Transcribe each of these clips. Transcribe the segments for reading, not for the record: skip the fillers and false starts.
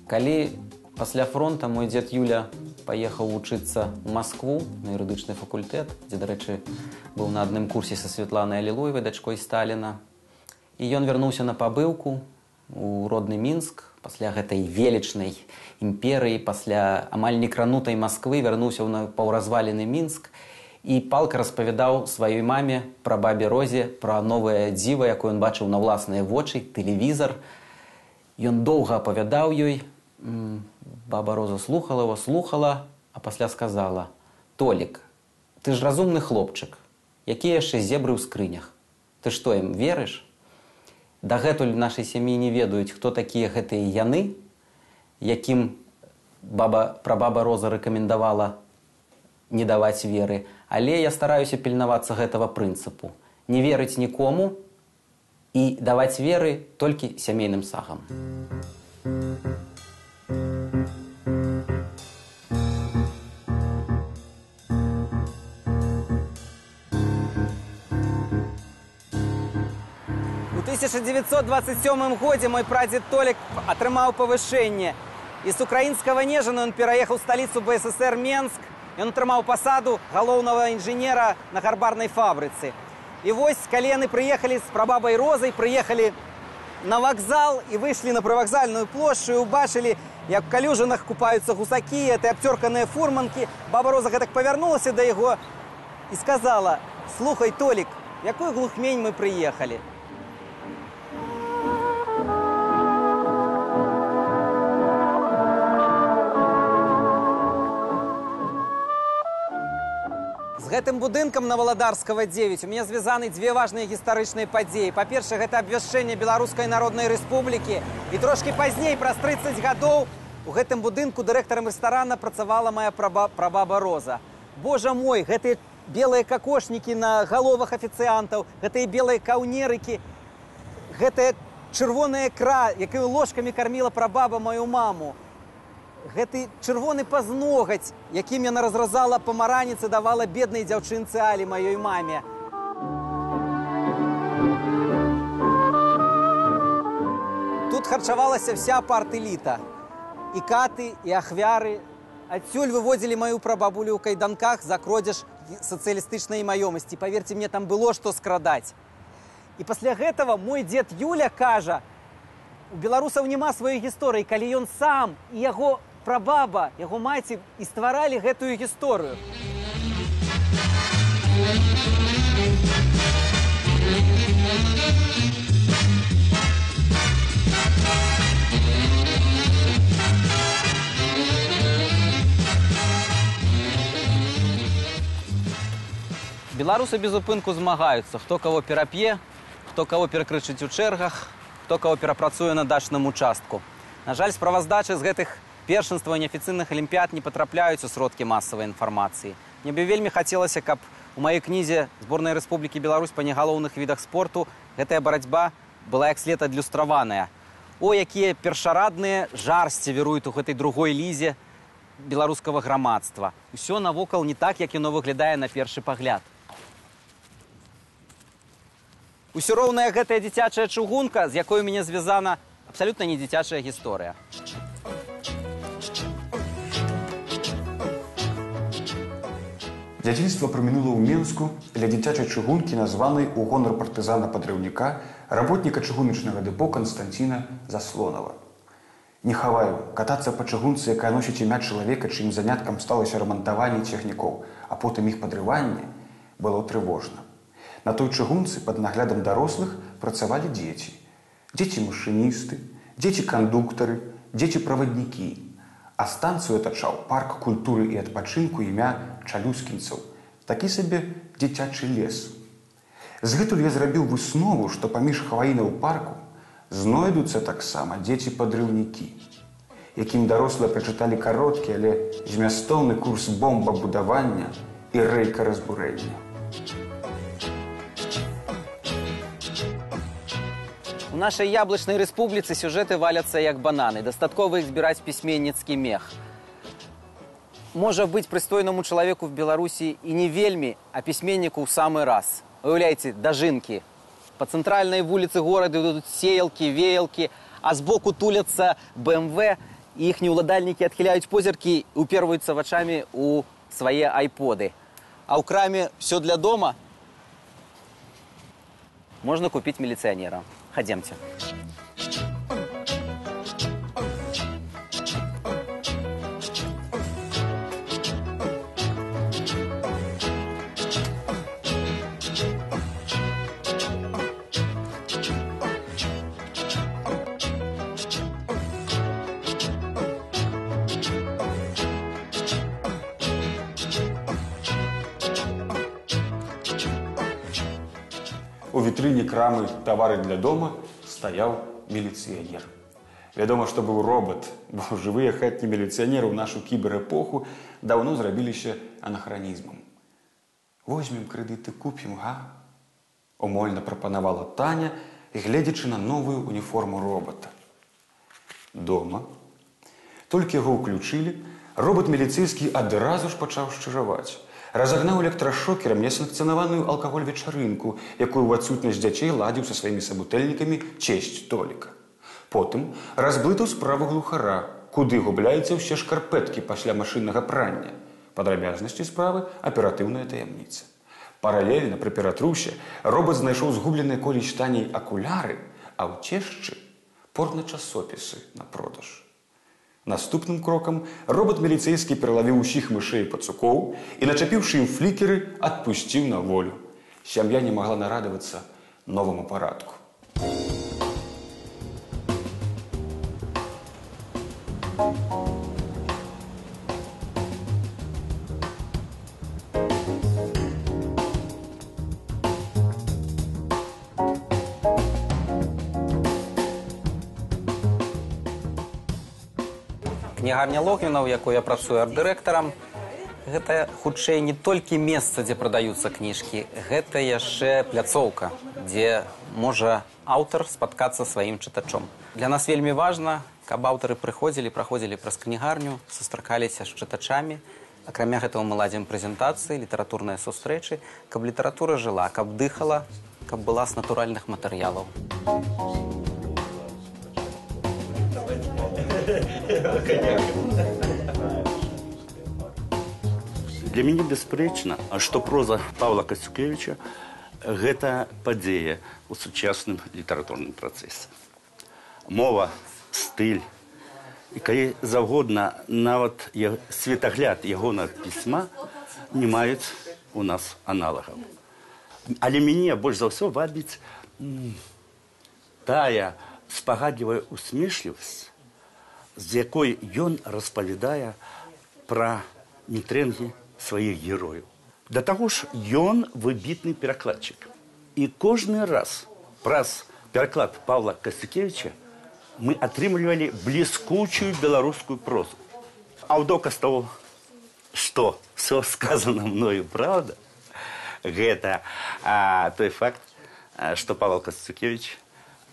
Калі пасля фронта мой дзед Юля паехаў вучыцца ў Маскву на юрыдычны факультэт, дзе, дарэчы, быў на адным курсе са Святланай Алілуевай, дачкой Сталіна. І ён вярнуўся на пабыўку у родны Мінск, пасля гэтай велічнай імперыі, пасля амаль некранутай Масквы, вярнуўся ў паўразвалены Мінск і палка распавядаў сваёй маме пра бабе Розе, пра новае дзіва, якое ён бачыў на ўласныя вочы, тэлевізар. Ён доўга апавядаў ёй. Баба Роза слухала его, слухала, а пасля сказала: «Толік, ты ж разумны хлопчык, якія яшчэ зебры ў скрынях. Ты што, ім верыш? Дагэтуль нашай сям'і не ведаюць, хто такія гэтыя яны, якім прабаба Роза рэкамендавала не даваць веры, але я стараюся пільнавацца гэтага прынцыпу. Не верыць нікому і даваць веры толькі сямейным сагам». У 1927 годзе мой прадзед Толік атрымаў павышэнне. І з украінскага Нежына ён пераехаў у сталіцу БССР Менск. Ён атрымаў пасаду галоўнага інжынера на гарбарнай фабрыцы. І вось, калі яны прыехалі з прабабай Розай, прыехалі на вакзал і выйшлі на прывакзальную плошчу і ўбачылі, як у калюжынах купаюцца гусакі, это абцёрканыя фурманкі. Баба Роза гэтак павярнулася да яго і сказала: «Слухай, Толік, якой глухмень мы прыехалі». З гэтым будынкам на Валадарскага 9 у мяне звязаны дзве важныя гістарычныя падзеі. Па-першае, гэта абвяшчэнне Беларускай Народнай Рэспублікі. І трошкі пазней, праз 30 гадоў, у гэтым будынку дырэктарам рэстарана працавала моя прабаба Роза. Божа мой, гэтыя белыя какошнікі на галовах афіцыянтаў, гэтыя белыя каўнерыкі, гэтая чырвоная ікра, якую ложкамі карміла прабаба маю маму. Гэты чырвоны пазногаць, якім яна разразала памараніцы, давала беднай дзяўчынцы Алі, маёй маме. Тут харчавалася вся партэліта. І каты, і ахвяры. Адсюль выводзілі маю прабабулю ў кайданках за крадзеж сацыялістычнай маёмасці. Паверце мне, там было што скрадаць. І пасля гэтага мой дзед Юля кажа: у беларусаў няма сваёй гісторыі, калі ён сам і яго прабаба, яго маці і стваралі гэтую гісторыю. Беларусы без упынку змагаюцца, хто каго перап'е, хто каго перакрычыць у чэргах, хто каго перапрацуе на дачным участку. На жаль, справаздачы з гэтых першынства і неафіцыйных алімпіяд не патрапляюць у сродкі масавай інфармацыі. Мне бы вельмі хацелася, каб у маёй кнізе «Зборная Рэспублікі Беларусь па негалоўных відах спорту» гэтая барацьба была як след адлюстраваная. О, якія першарадныя жарсці віруюць у гэтай другой лізе беларускага грамадства. Усё навокал не так, як яно выглядае на першы пагляд. Усё роўная гэтая дзіцячая чыгунка, з якой у мяне звязана абсалютна не дзіцячая гісторыя. Дзяцінства прамінула ў Менску ля дзіцячай чыгункі, названай у гонар партызана-падрыўніка, работніка чыгуначнага дэпо Канстанціна Заслонава. Не хаваю, катацца па чыгунцы, якая носіць імя чалавека, чым заняткам сталася рамантаванне цягнікоў, а потым іх падрыванне, было трывожна. На той чыгунцы пад наглядам дарослых працавалі дзеці. Дзеці-машыністы, дзеці-кандуктары, дзеці-праваднікі. А станцыю атачаў парк культуры і адпачынку імя Чалюскінцаў. Такі сабе дзіцячы лес. Згэтуль я зрабіў выснову, што паміж хваінаў парку знойдуцца таксама дзеці-падрыўнікі, якім дарослыя прачыталі кароткі, але змястоўны курс бомбабудавання і рэйка-разбурэння. У нашай яблычнай рэспубліцы сюжэты валяцца як бананы. Дастаткова іх збіраць пісьменніцкі мех. Можа быць прыстойнаму чалавеку в Беларусі і не вельмі, а пісьменніку ў самы раз. Уяўляйце, дажынкі. Па цэнтральнай вуліцы горада ідуць сеялкі, веялкі, а збоку туляцца БМВ. и их уладальники отхиляют позерки и уперлаются вачами у свои айподы. А у краме все для дома можно купить милиционера. Ходемте. У вітрыне крамы «Тавары для дома» стаяў міліцыянер. Вядома, што быў робат, бо жывыя хатнія міліцыянеры ў нашу кіберэпоху даўно зрабіліся анахранізмам. «Возьмем крэдыты, купім, га?» – умольна прапанавала Таня, гледзячы на новую уніформу робата. Дома. Толькі яго ўключылі, робат міліцэйскі адразу ж пачаў шчыраваць. Разагнаў электрашокерам несанкцыянаваную алкаголь-вечарынку, якую ў адсутнасць дзяцей ладзіў са сваімі сабутэльнікамі чесць Толіка. Потым разблытаў справу глухара, куды губляюцца ўсе шкарпэткі пасля машыннага прання. Падрабязнасці справы аператыўная таямніца. Паралельна пры ператрусе робат знайшоў згубленыя колісь таней акуляры, а ў цешчы порначасопісы на продаж. Наступным крокам робат міліцэйскі пералавіў усіх мышэй і пацукоў і, начапіўшы ім флікеры, адпусціў на волю. Сям'я не магла нарадавацца новаму парадку. Кнігарня Логвіна, у якой я працую арт-дырэктарам, гэта хутчэй не толькі месца, дзе прадаюцца кніжкі, гэта яшчэ пляцоўка, дзе можа аўтар спаткацца сваім чытачом. Для нас вельмі важна, каб аўтары прыходзілі, праходзілі праз кнігарню, сустракаліся з чытачамі. Акрамя гэтага мы ладзім прэзентацыі, літаратурныя сустрэчы, каб літаратура жыла, каб дыхала, каб была з натуральных матэрыялаў. Для мяне бясспрэчна, што проза Павла Касцюкевіча гэта падзея ў сучасным літаратурным працэсе. Мова, стыль і калі заўгодна нават светагляд ягонага пісьма не маюць у нас аналагаў. Але мяне больш за ўсё вабіць тая спагадлівая усмешлівасць, з якой ён распавядае пра мітрэнгі сваіх герояў. Да таго ж, ён выбітны перакладчык. І кожны раз праз пераклад Павла Касцюкевіча мы атрымлівалі бліскучую беларускую прозу. А ў доказ того, што все сказано мною правда, гэта той факт, што Павел Касцюкевич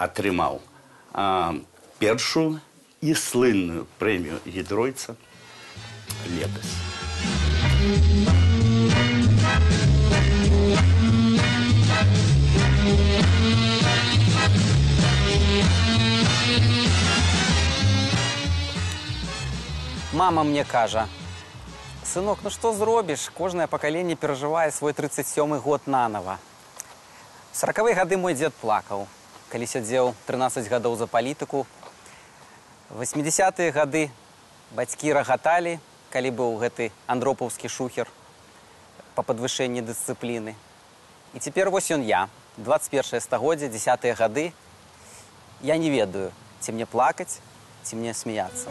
атрымаў першую і слынную прэмію гідройца летась. Мама мне кажа: «Сынок, ну што зробіш? Кожнае пакаленне перажывае свой 37-й год нанова. В 40-е гады мой дзед плакаў, калі сядзеў 13 гадоў за палітыку. В 80-е гады бацькі рагаталі, калі быў гэты андропаўскі шухер па падвышэнні дысцыпліны. І цяпер вось ён я, 21-е стагоддзе, 10-е гады. Я не ведаю, ці мне плакаць, ці мне смяяцца».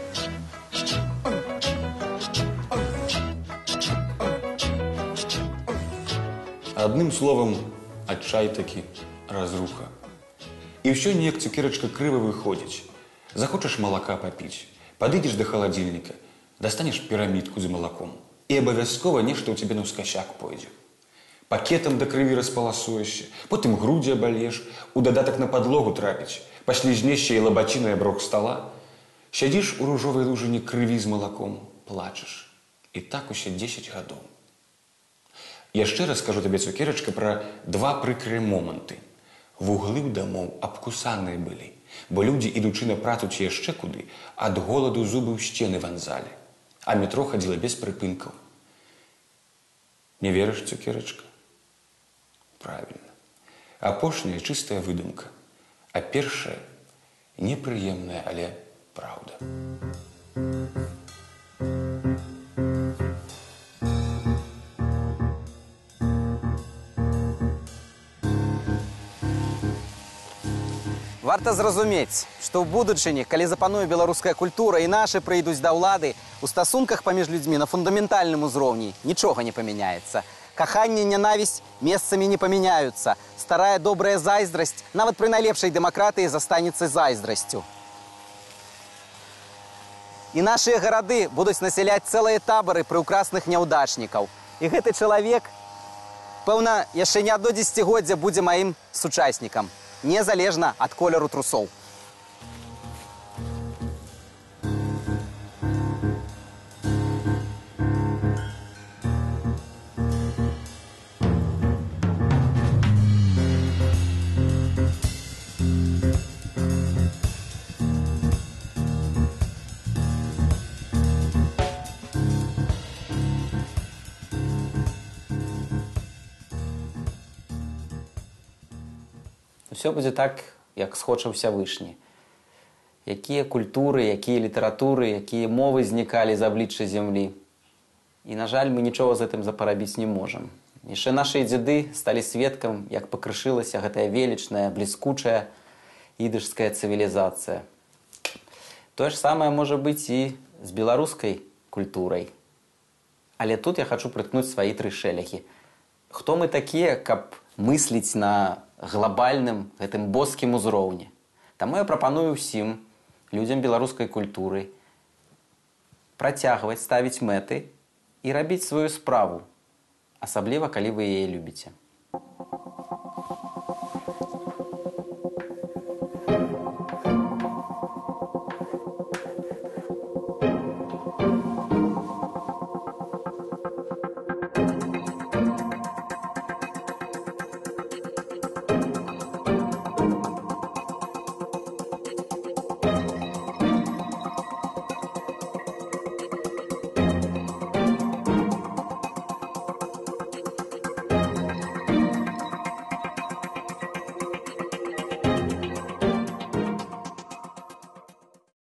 Адным словам, адчай такі разруха. І ўсё неяк цукерачка крыва выходзіць. Захочаш малака папіць, падыдзеш да халадзільніка, дастанеш пірамідку з малаком. І абавязкова нешта ў цябе наўскасяк пойдзе. Пакетам да крыві распаласуешся, потым грудзі абалеш, у дадатак на падлогу трапіць, паслізнешся і лабачінай аб рог стала. Сядзіш у ружовай лужыні крыві з малаком, плачаш. І так усе 10 гадоў. Яшчэ раз скажу табе, цукерачка, пра два прыкрыя моманты. Вуглы ў дамоў абкусаныя былі, Бо людзі, ідучы на працу ці яшчэ куды, ад голаду зубы ў сцены ванзалі. А метро хадзіла без прыпынкаў. Не верыш, цукерачка? Правільна. Апошняя чыстая выдумка, а першая непрыемная, але правда. Варта зразумець, што ў будучыні, калі запануе беларуская культура і нашы прыйдуць да ўлады, у стасунках паміж людзьмі на фундаментальным узроўні нічога не памяняецца. Каханне і нянавісць месцамі не памяняюцца. Старая добрая зайздрасць нават пры найлепшай дэмакратыі застанецца зайздрасцю. І нашыя гарады будуць насяляць цэлыя табары прыўкрасных няўдачнікаў. І гэты чалавек, пэўна, яшчэ не адно дзесяцігоддзя будзе маім сучаснікам. Незалежна ад колеру трусоў. Усё будзе так, як схоча Всявышні. Якія культуры, якія літаратуры, якія мовы знікалі з аблічча зямлі. І, на жаль, мы нічога з гэтым запарабіць не можам. Яшчэ нашыя дзеды сталі сведкам, як пакрышылася гэтая велічная, бліскучая ідышская цывілізацыя. Тое ж самае можа быць і з беларускай культурай. Але тут я хачу прыткнуць свае 3 шэляхі. Хто мы такія, каб мысліць на глобальным гэтым боскім узроўні? Таму я прапаную ўсім людзям беларускай культуры працягваць ставіць мэты і рабіць сваю справу, асабліва калі вы яе любіце.